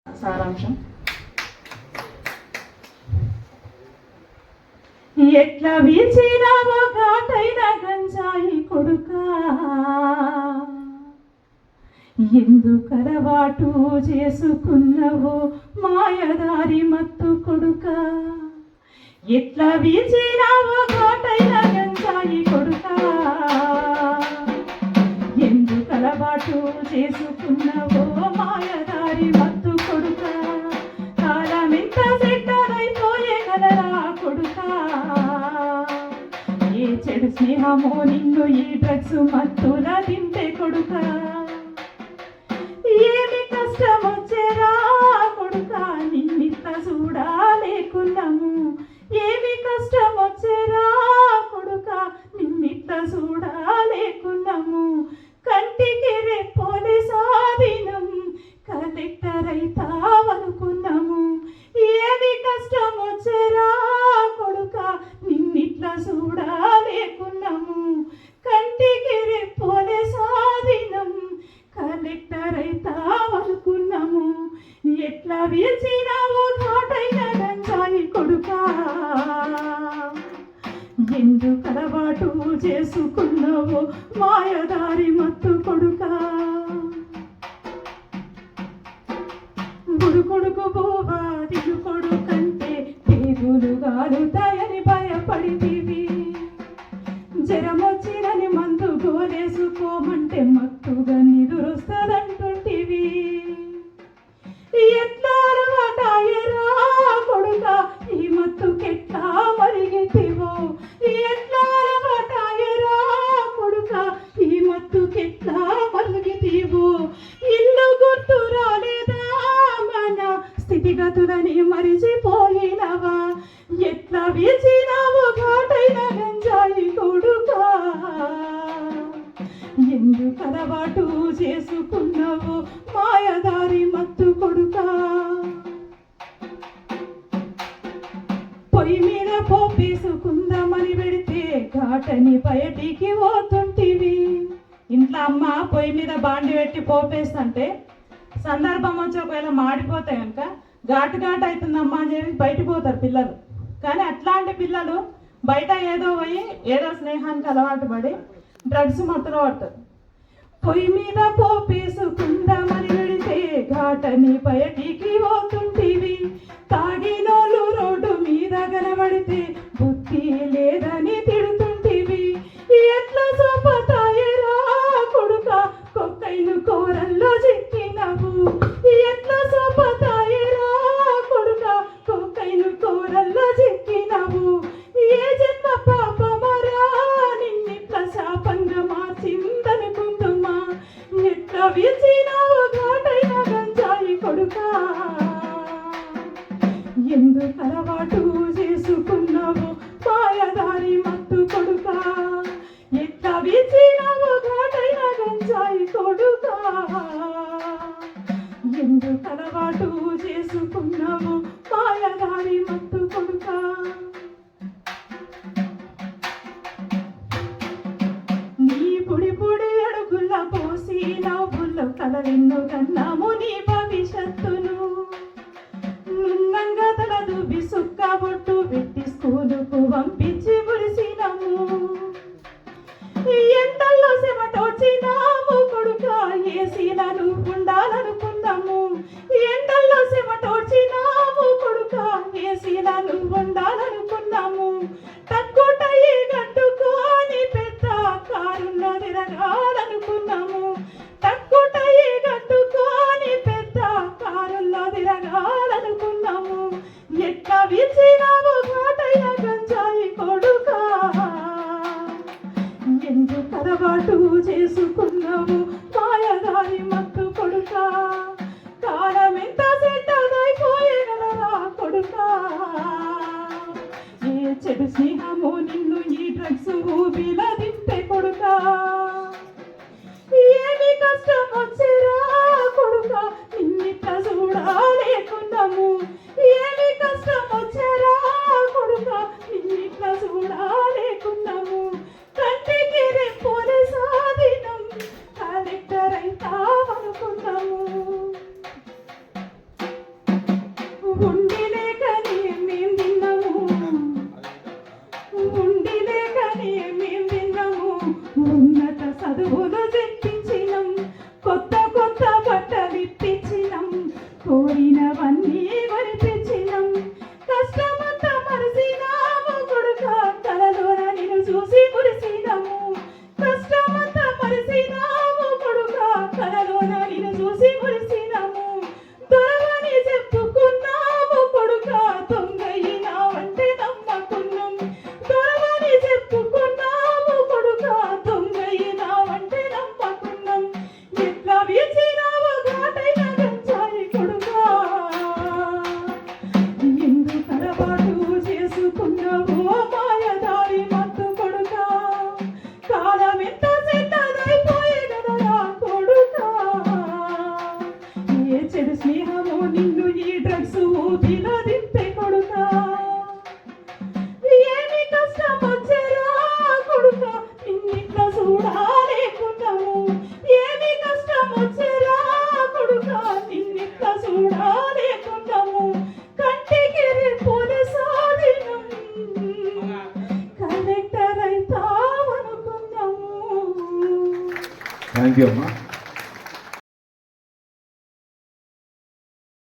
సారాంశం. ఎట్లా వీచినావో ఘాటైన గంజాయి కొడుకా, ఎందుకలవాటు చేసుకున్నవో మాయదారి మత్తు కొడుకా. ఎట్లా వీచినావో ఘాటైన గంజాయి కొడుకా, ఎందుకలవాటు చేసుకున్నవో మాయదారి మత్తు కొడుకా. కాలమెంత సెట్టరైపోయే కలరా కొడుకా, ఏ చెడు స్నేహమో నిన్ను ఈ డ్రగ్స్ మత్తుల తింటే కొడుకా. ఏమి కష్టం వచ్చేరా కొడుకా, నిన్నిట్ల చూడాలేకున్నాము. ఏమి కష్టం వచ్చేరా కొడుకా, నిన్నిట్ల చూడాలేకున్నాము. కంటికి రెప్పోలే సాధినం కలెక్టర్ అయితావనుకున్నాము. ఏమి కష్టం వచ్చేరా కొడుకా, నిన్నిట్ల చూడాలేకున్నాము. కంటికి రెప్పోలే సాధినం కలెక్టర్ అయితావనుకున్నాము. ఎట్లా వీచినావో ఘాటైన గంజాయి కొడుకా, ఎందుకు అలవాటు చేసుకున్నావో మాయదారి మత్తు కొడుకా. కొడుకు బోవా దిగు కొడుకంటే పేగులు గాలుతాయని భయపడితివి. జరమొచ్చినని మందు గోలేసుకోమంటే మత్తుగా నిదురొస్తదంటుంటివి. ఎట్లా అలవాటాయరా కొడుకా, ఈ మత్తుకెట్లా మరిగితివో. ఎట్లా అలవాటాయరా కొడుకా, ఈ మత్తుకెట్లా మరిగితివో. ఇల్లు గుర్తు రాలేదా, మన స్థితిగతులని మరిచిపోయినవా. ఎట్లా వీచినావో ఘాటైన గంజాయి కొడుకా, ఎందుకు అలవాటు చేసుకున్నావో మాయదారి మత్తు కొడుకా. పొయ్యి మీద పోపేసుకుందామని పెడితే ఘాటని బయటికి పోతుంటివి. ఇంట్లో అమ్మ పొయ్యి మీద బాండి పెట్టి పోపేస్తుంటే సందర్భం వచ్చి ఒకవేళ మాడిపోతే కనుక ఘాటు ఘాటు అవుతుందమ్మా అని చెప్పి బయటికి పోతారు పిల్లలు. కానీ అట్లాంటి పిల్లలు బయట ఏదో పోయి ఏదో స్నేహానికి అలవాటు పడి డ్రగ్స్ మత్తులో పడతారు. పొయ్యి మీద పోపేసుకుందామని పెడితే ఘాటని బయటికి పోతుంటివి. తాగినోళ్ళు రోడ్డు మీద కనబడితే బుద్ధి లేదని తిడుతుంటివి. ఎట్లా సోపతాయరా కొడుకా, కొక్కైను కోరల్లో చిక్కినవు. ఎట్లా సోపతాయరా కొడుకా, కొక్కైను కోరల్లో చిక్కినవు. ఏ జన్మ పాపమరా నిన్నిట్ల శాపంగా మార్చిందనుకుంటుమా. ఎట్లా వీచినావో ఘాటైన గంజాయి కొడుకా, ఎందుకు అలవాటు చేసుకున్నావో మాయదారి మత్తు కొడుకా. ఎట్లా వీచినావో ఘాటైన గంజాయి కొడుకా, ఎందుకు అలవాటు చేసుకున్నావో మాయదారి మత్తు కొడుకా. నీ పొడి పొడి అడుగుల పోసి నవ్వుల్లో కలవెన్ను కన్నాము నీ భవిష్యత్తును. నున్నంగా తల దువ్వి సుక్క బొట్టు పెట్టి స్కూలుకు పంపించి మురిసినము. ఎండల్లో చెమటోచినాము కొడుకా, ఏసీలా నువ్వు ఉండాలనుకున్నాము. ఎండల్లో చెమటోచినాము కొడుకా, ఏసీలా నువ్వు ఉండాలనుకున్నాము. తక్కువటయ్యి కట్టుకొని పెద్ద కారులో తిరగాలనుకున్నాము. తక్కువటయ్యి కట్టుకొని ఉండి లేకనే మేం తిన్నాము, ఉండి లేకనే మేం తిన్నాము. ఉన్నత చదువులు చెప్పించినం, కొత్త కొత్త బట్టలు ఇప్పించినం, కోరినవన్నీ వరిపించినం. కష్టమంతా మరిసినాము కొడుక, కలలోన నిన్ను చూసి మురిసినాము. కష్టమంతా మరిసినాము కొడుక, కలలోన నిన్ను చూసి మురిసినాము. దొరవని చెప్పుకున్నాము కొడుక, దొంగయినావంటే నమ్మకున్నాం. దొరవని చెప్పుకున్నాము కొడుక, దొంగయినావంటే నమ్మకున్నాం. ఎట్లా వీచినావు ఘాటైన గంజాయి కొడుక, ఎందు తలబాటు చేసుకున్నావో మాయదారి మత్తు కొడుక. కాలం ఎంత చెడ్డదైపోయే కదరా కొడుక. ఏ చెడు స్నేహమో నిన్ను ఈ డ్రగ్స్ ఊపిలో దింపే కొడుక. ఏమి కష్టం వచ్చేరా కొడుక, నిన్నిట్లా చూడాలేకున్నాము. ఏమి కష్టం వచ్చేరా కొడుక, నిన్నిట్లా చూడాలేకున్నాము. కంటికి రెప్పులు సాధినం, కలెక్టర్ అవుతావనుకున్నాము. థ్యాంక్ యూ అమ్మా.